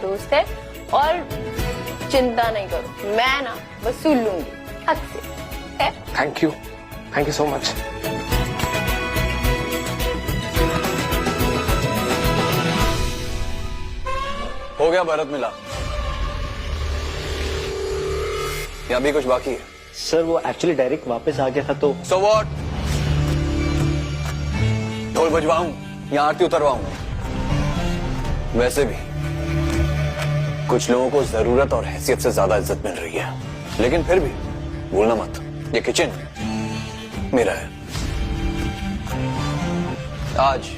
दोस्त है और चिंता नहीं करो, मैं ना वसूल लूंगी हक से। Thank you so much. हो गया भरत मिला या भी कुछ बाकी है? सर वो एक्चुअली डायरेक्ट वापस आ गया था तो। So what? ढोल बजवाऊं या आरती उतरवाऊं? वैसे भी कुछ लोगों को जरूरत और हैसियत से ज्यादा इज्जत मिल रही है, लेकिन फिर भी भूलना मत, ये किचन मेरा है। आज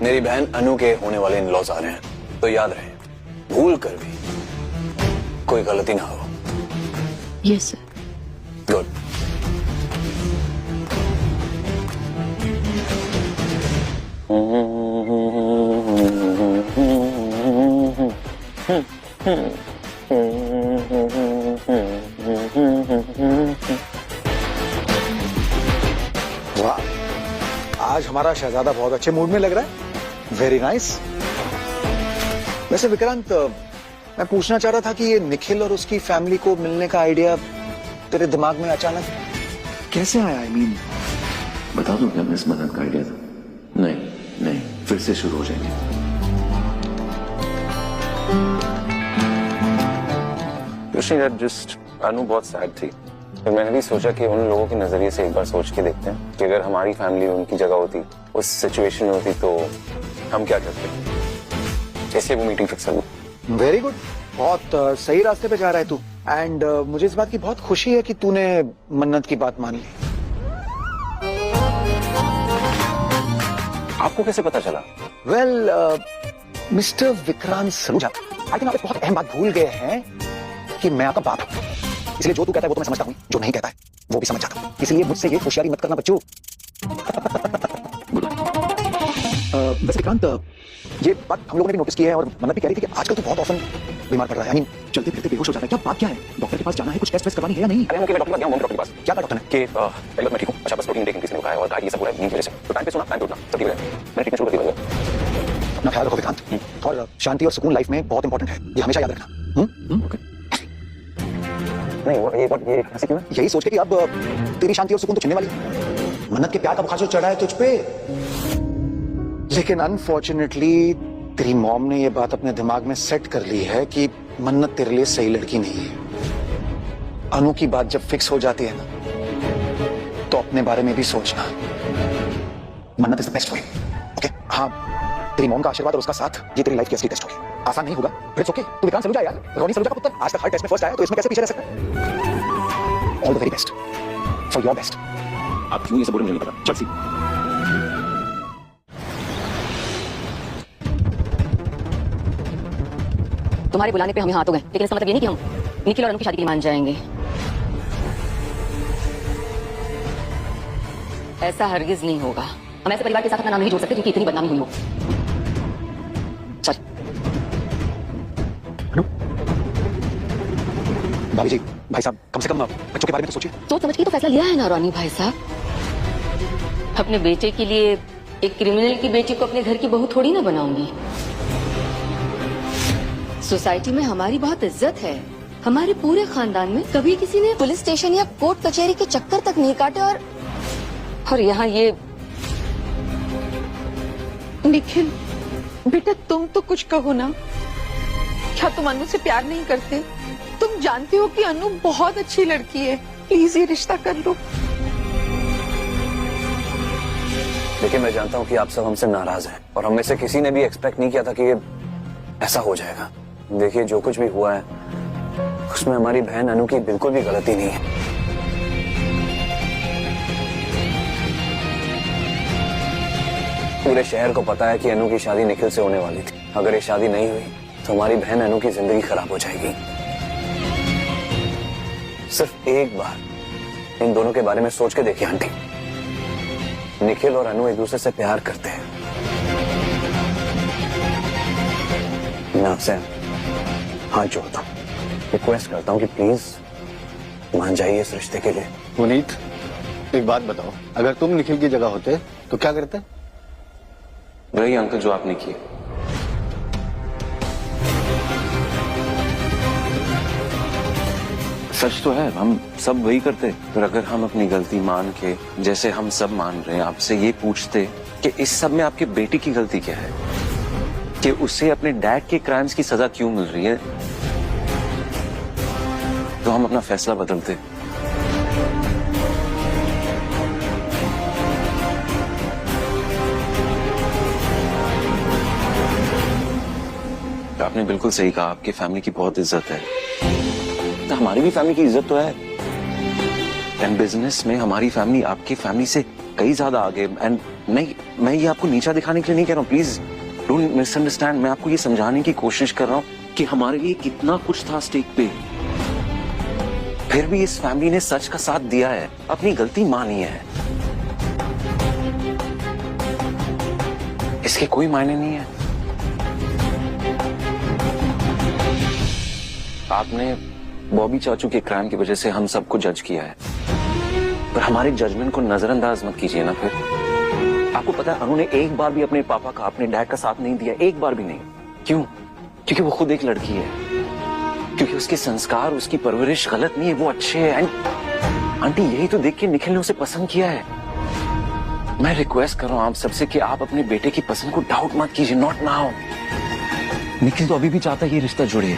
मेरी बहन अनु के होने वाले इन-लॉज आ रहे हैं, तो याद रहे भूल कर भी कोई गलती ना हो। Yes sir. गुड। वाह, आज हमारा शहजादा बहुत अच्छे मूड में लग रहा है। Very nice. वैसे विक्रांत, मैं पूछना चाह रहा था कि ये निखिल और उसकी फैमिली को मिलने का आइडिया तेरे दिमाग में अचानक कैसे आया? आई मीन बता दूं क्या मिस मन्नत का आइडिया था? नहीं, फिर से शुरू हो जाएंगे। जस्ट अनु बहुत सैड थी, तो मैंने भी सोचा कि उन लोगों के नजरिए से एक बार सोच के देखते हैं कि अगर हमारी फैमिली उनकी जगह होती, उस सिचुएशन में होती, तो हम क्या करते। इसलिए वो मीटिंग फिक्स कर। वेरी गुड, बहुत सही रास्ते पे जा रहा है तू। एंड मुझे इस बात की बहुत खुशी है कि तूने मन्नत की बात मान ली। आपको कैसे पता चला? Well mister Vikrant Saluja, I think आप एक बहुत अहम बात भूल गए हैं कि मैं आपका बाप हूं, इसलिए जो तू कहता है वो तो मैं समझता हूं, जो नहीं कहता है वो भी समझ जाता हूं। इसलिए मुझसे ये होशियारी मत करना बच्चों। वैसे विक्रांत, ये बात हम लोगों ने भी नोटिस की है और मन्नत भी कह रही थी कि आजकल तू बहुत ऑफन बीमार पड़ रहा है। आई मीन चलते फिरते बेहोश हो जाता है। क्या बात क्या है? डॉक्टर के पास जाना है, कुछ टेस्ट करवानी है या नहीं? अरे मैं डॉक्टर के पास गया हूं, डॉक्टर के पास। क्या डॉक्टर ने? कि पहले बात मैं ठीक हूं, अच्छा बस प्रोटीन टेकिंग किसी ने बताया और कहा ये सब हो रहा है नींद की वजह से, तो टाइम पे सोना, टाइम पे उठना, सब ठीक है। मैंने ट्रीटमेंट शुरू कर दिया। अपना ख्याल रखो विक्रांत, और शांति और सुकून लाइफ में बहुत इंपॉर्टेंट है, ये हमेशा याद रखना। ओके। नहीं वो ये ऐसे क्यों है? यही सोच के कि अब तेरी शांति और सुकून तो छिनने वाली है। मन्नत के प्यार का बुखार जो चढ़ा है तुझ पे, लेकिन अनफॉर्चुनेटली तेरी मॉम ने ये बात अपने दिमाग में सेट कर ली है कि मन्नत तेरे लिए सही लड़की नहीं है। अनु की बात जब फिक्स हो जाती है ना, तो अपने बारे में भी सोचना। मन्नत is the best way. Okay? हाँ, तेरी मॉम का आशीर्वाद और उसका साथ, ये तेरी लाइफ की असली टेस्ट होगी। आसान नहीं होगा, इट्स ओके। तू विक्रांत सलूजा यार, रोनी सलूजा का पुत्र, आज तक हर टेस्ट में फर्स्ट आया, तो इसमें कैसे पीछे रह सकता है? All the very best for your best. आप क्यों ये सब बोल रहे हैं मुझे नहीं पता। चल सी। तुम्हारे बुलाने पे हम यहाँ आ तो गए, लेकिन इसका मतलब ये नहीं कि हम निखिल और अनु की शादी के लिए मान जाएंगे। ऐसा हरगिज नहीं होगा। हम ऐसे परिवार के साथ अपना नाम नहीं जोड़ सकते जिनकी इतनी बदनामी हुई हो। चल। भाभी जी, भाई साहब, कम से कम बच्चों के बारे में तो सोचिए। सोच समझ के तो फैसला लिया है ना रोनी भाई साहब। अपने बेटे के लिए एक क्रिमिनल की बेटी को अपने घर की बहू थोड़ी ना बनाऊंगी। सोसाइटी में हमारी बहुत इज्जत है। हमारे पूरे खानदान में कभी किसी ने पुलिस स्टेशन या कोर्ट कचहरी के चक्कर तक नहीं काटे, और यहाँ ये। निखिल बेटा, तुम तो कुछ कहो ना। क्या तुम अनु से प्यार नहीं करते? तुम जानते हो कि अनु बहुत अच्छी लड़की है। प्लीज ये रिश्ता कर लो। देखिए, मैं जानता हूँ कि आप सब हमसे नाराज हैं और हम में से किसी ने भी एक्सपेक्ट नहीं किया था कि ये ऐसा हो जाएगा। देखिए, जो कुछ भी हुआ है उसमें हमारी बहन अनु की बिल्कुल भी गलती नहीं है। पूरे शहर को पता है कि अनु की शादी निखिल से होने वाली थी। अगर ये शादी नहीं हुई तो हमारी बहन अनु की जिंदगी खराब हो जाएगी। सिर्फ एक बार इन दोनों के बारे में सोच के देखिए आंटी, निखिल और अनु एक दूसरे से प्यार करते हैं। मैं आपसे हाथ जोड़ता हूँ, रिक्वेस्ट करता हूँ कि प्लीज मान जाइए इस रिश्ते के लिए। पुनीत, एक बात बताओ, अगर तुम निखिल की जगह होते तो क्या करते? वही अंकल जो आपने किए। सच तो है, हम सब वही करते। पर अगर हम अपनी गलती मान के, जैसे हम सब मान रहे हैं, आपसे ये पूछते कि इस सब में आपके बेटी की गलती क्या है, कि उसे अपने डैड के क्राइम्स की सजा क्यों मिल रही है, तो हम अपना फैसला बदलते। आपने बिल्कुल सही कहा, आपकी फैमिली की बहुत इज्जत है। तो हमारी भी फैमिली की इज्जत तो है। एंड बिजनेस में हमारी फैमिली आपकी फैमिली से कई ज्यादा आगे। एंड मैं ये आपको नीचा दिखाने के लिए नहीं कह रहा हूँ, प्लीज डोंट मिसअंडरस्टैंड। मैं आपको ये समझाने की कोशिश कर रहा हूँ कि हमारे लिए कितना कुछ था स्टेक पे, फिर भी इस फैमिली ने सच का साथ दिया है, अपनी गलती मानी है। इसके कोई मायने नहीं है। आपने बॉबी चाचू के क्राइम की वजह से हम सबको जज किया है, पर हमारे जजमेंट को नजरअंदाज मत कीजिए ना। फिर आपको पता है, अनु ने एक बार भी अपने पापा का, अपने डैड का साथ नहीं दिया, एक बार भी नहीं। क्यों? क्योंकि वो खुद एक लड़की है, क्योंकि उसके संस्कार, उसकी परवरिश गलत नहीं है, वो अच्छे हैं। एंड आंटी, यही तो देख के निखिल ने उसे पसंद किया है। मैं रिक्वेस्ट कर रहा हूं आप सबसे कि आप अपने बेटे की पसंद को डाउट मत कीजिए, नॉट नाउ। निखिल तो अभी भी चाहता है ये रिश्ता जुड़े,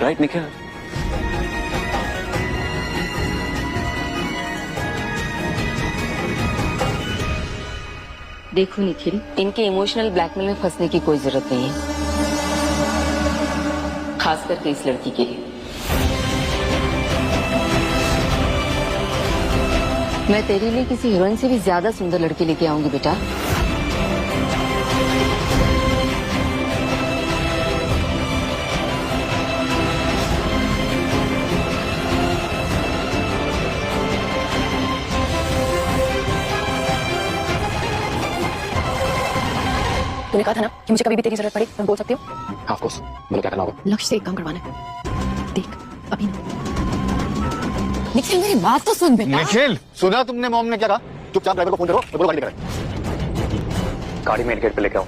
राइट निखिल? देखो निखिल, इनके इमोशनल ब्लैकमेल में फंसने की कोई जरूरत नहीं है, खास करके इस लड़की के लिए। मैं तेरे लिए किसी हीरोइन से भी ज्यादा सुंदर लड़की लेके आऊंगी बेटा। तूने कहा था ना कि मुझे कभी भी तेरी जरूरत पड़े तुम बोल सकते हो। ऑफ कोर्स, बोलो क्या करना होगा। लक्ष्य से एक काम करवाना है। देख अभी ना। निखिल मेरी बात तो सुन बेटा। निखिल, सुना तुमने मॉम ने क्या कहा? चुपचाप ड्राइवर को फोन करो और बोलो गाड़ी लेकर आए। गाड़ी मेन गेट पे लेके आओ।